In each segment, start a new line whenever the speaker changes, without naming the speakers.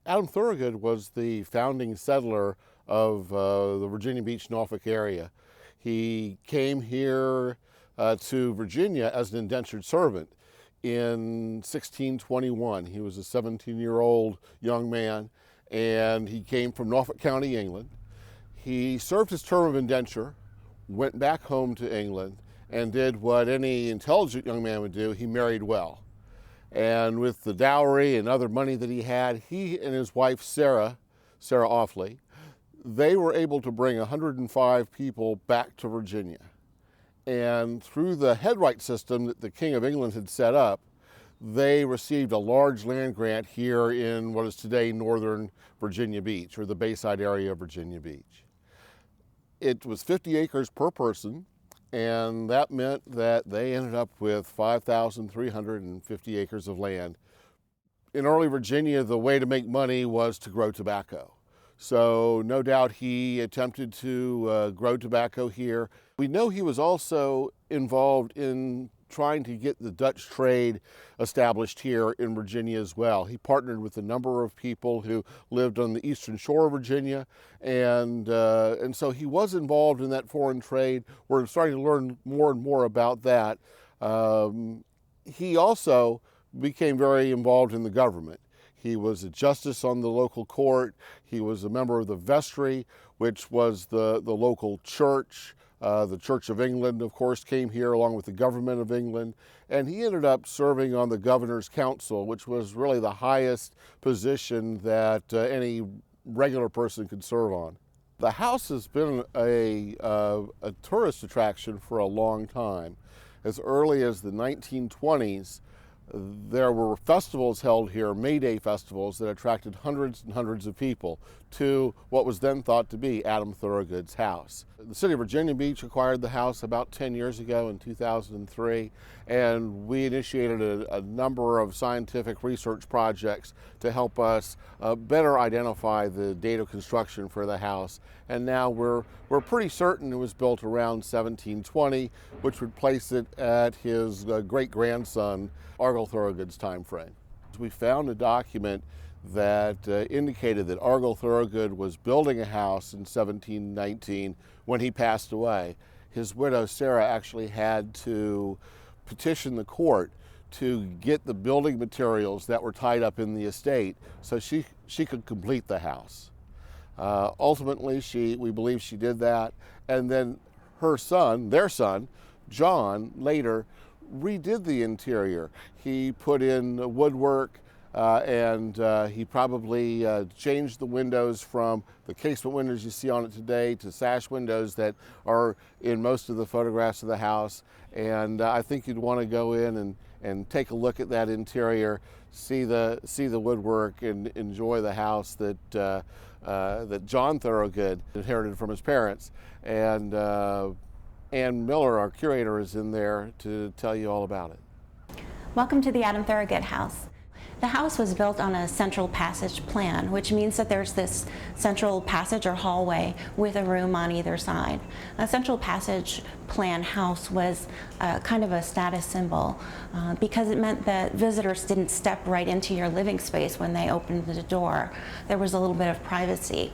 Adam Thoroughgood was the founding settler of the Virginia Beach, Norfolk area. He came here to Virginia as an indentured servant in 1621. He was a 17-year-old young man, and he came from Norfolk County, England. He served his term of indenture, went back home to England, and did what any intelligent young man would do. He married well. And with the dowry and other money that he had, he and his wife, Sarah Offley, they were able to bring 105 people back to Virginia. And through the headright system that the King of England had set up, they received a large land grant here in what is today northern Virginia Beach, or the Bayside area of Virginia Beach. It was 50 acres per person, and that meant that they ended up with 5,350 acres of land. In early Virginia, the way to make money was to grow tobacco. So no doubt he attempted to grow tobacco here. We know he was also involved in trying to get the Dutch trade established here in Virginia as well. He partnered with a number of people who lived on the eastern shore of Virginia, and so he was involved in that foreign trade. We're starting to learn more and more about that. He also became very involved in the government. He was a justice on the local court. He was a member of the vestry, which was the local church. The Church of England, of course, came here along with the government of England, and he ended up serving on the Governor's Council, which was really the highest position that any regular person could serve on. The house has been a tourist attraction for a long time. As early as the 1920s, there were festivals held here, May Day festivals, that attracted hundreds and hundreds of people to what was then thought to be Adam Thoroughgood's house. The city of Virginia Beach acquired the house about 10 years ago in 2003, and we initiated a number of scientific research projects to help us better identify the date of construction for the house. And now we're pretty certain it was built around 1720, which would place it at his great-grandson, Argyll Thoroughgood's time frame. We found a document that indicated that Argyll Thoroughgood was building a house in 1719 when he passed away. His widow, Sarah, actually had to petition the court to get the building materials that were tied up in the estate so she could complete the house. Ultimately, we believe she did that, and then her son, their son, John, later redid the interior. He put in woodwork, and he probably changed the windows from the casement windows you see on it today to sash windows that are in most of the photographs of the house. And I think you'd want to go in and take a look at that interior, see the woodwork, and enjoy the house that John Thoroughgood inherited from his parents. And Ann Miller, our curator, is in there to tell you all about it.
Welcome to the Adam Thoroughgood house. The house was built on a central passage plan, which means that there's this central passage or hallway with a room on either side. A central passage plan house was kind of a status symbol because it meant that visitors didn't step right into your living space when they opened the door. There was a little bit of privacy.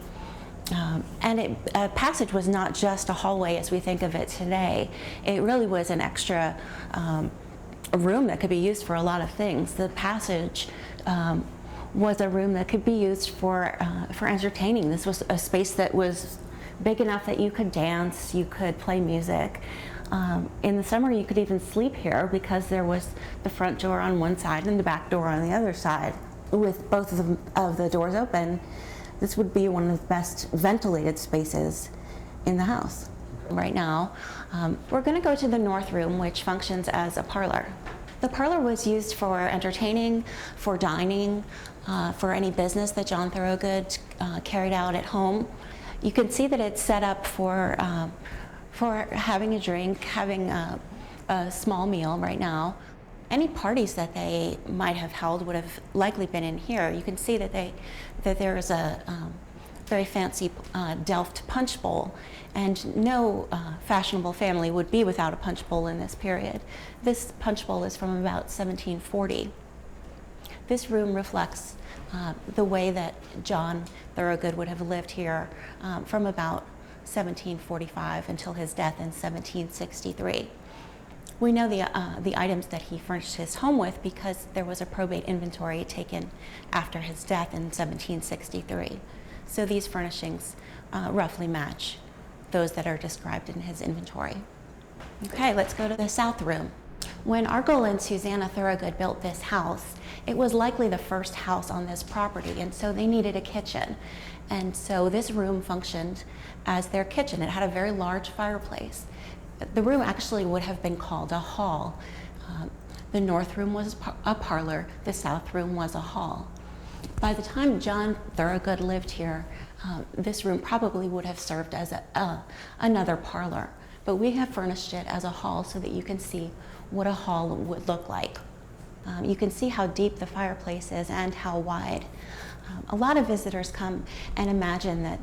And a passage was not just a hallway as we think of it today. It really was an extra a room that could be used for a lot of things. The passage was a room that could be used for entertaining. This was a space that was big enough that you could dance, you could play music. In the summer you could even sleep here because there was the front door on one side and the back door on the other side. With both of the doors open, this would be one of the best ventilated spaces in the house. Right now, we're going to go to the north room, which functions as a parlor. The parlor was used for entertaining, for dining, for any business that John Thoroughgood carried out at home. You can see that it's set up for having a drink, having a small meal right now. Any parties that they might have held would have likely been in here. You can see that there is a very fancy Delft punch bowl, and no fashionable family would be without a punch bowl in this period. This punch bowl is from about 1740. This room reflects the way that John Thoroughgood would have lived here from about 1745 until his death in 1763. We know the items that he furnished his home with because there was a probate inventory taken after his death in 1763. So these furnishings roughly match those that are described in his inventory. Okay, let's go to the south room. When Argyle and Susanna Thoroughgood built this house, it was likely the first house on this property, and so they needed a kitchen. And so this room functioned as their kitchen. It had a very large fireplace. The room actually would have been called a hall. The north room was a parlor, the south room was a hall. By the time John Thoroughgood lived here, this room probably would have served as another parlor, but we have furnished it as a hall so that you can see what a hall would look like. You can see how deep the fireplace is and how wide. A lot of visitors come and imagine that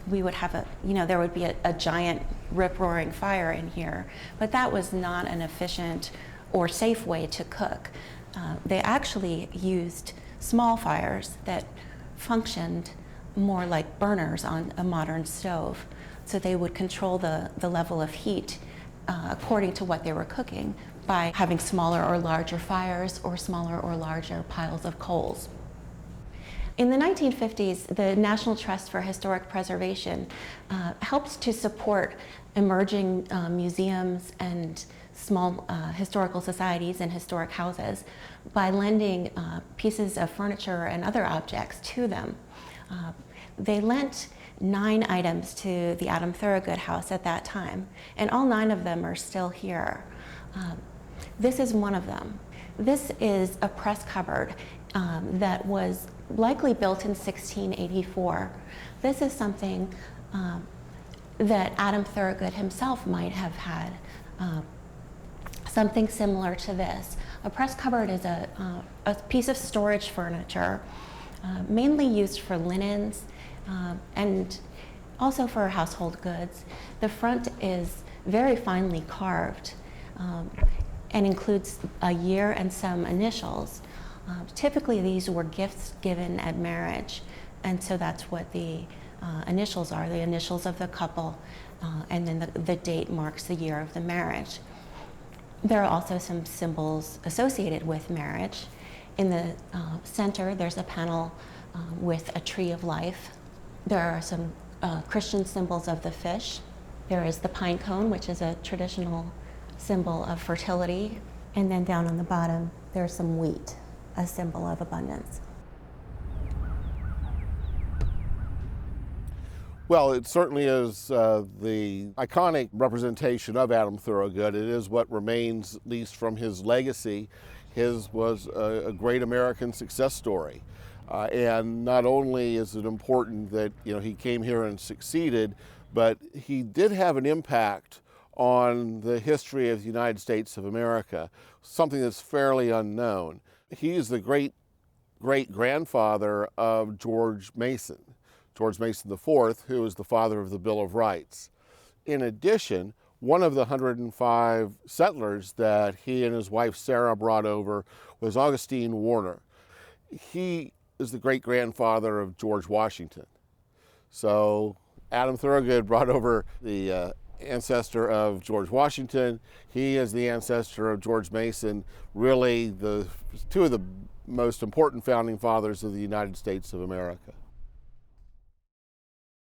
we would have there would be a giant rip-roaring fire in here, but that was not an efficient or safe way to cook. They actually used small fires that functioned more like burners on a modern stove. So they would control the level of heat according to what they were cooking by having smaller or larger fires or smaller or larger piles of coals. In the 1950s, the National Trust for Historic Preservation helps to support emerging museums and small historical societies and historic houses by lending pieces of furniture and other objects to them. They lent 9 items to the Adam Thoroughgood house at that time, and all 9 of them are still here. This is one of them. This is a press cupboard that was likely built in 1684. This is something that Adam Thoroughgood himself might have had, something similar to this. A press cupboard is a piece of storage furniture, mainly used for linens and also for household goods. The front is very finely carved and includes a year and some initials. Typically these were gifts given at marriage, and so that's what the initials are, the initials of the couple, and then the date marks the year of the marriage. There are also some symbols associated with marriage. In the center, there's a panel with a tree of life. There are some Christian symbols of the fish. There is the pine cone, which is a traditional symbol of fertility. And then down on the bottom, there's some wheat, a symbol of abundance.
Well, it certainly is the iconic representation of Adam Thoroughgood. It is what remains, at least from his legacy. His was a great American success story. And not only is it important that he came here and succeeded, but he did have an impact on the history of the United States of America, something that's fairly unknown. He is the great-grandfather of George Mason IV, who is the father of the Bill of Rights. In addition, one of the 105 settlers that he and his wife Sarah brought over was Augustine Warner. He is the great-grandfather of George Washington. So Adam Thoroughgood brought over the ancestor of George Washington. He is the ancestor of George Mason, really the 2 of the most important founding fathers of the United States of America.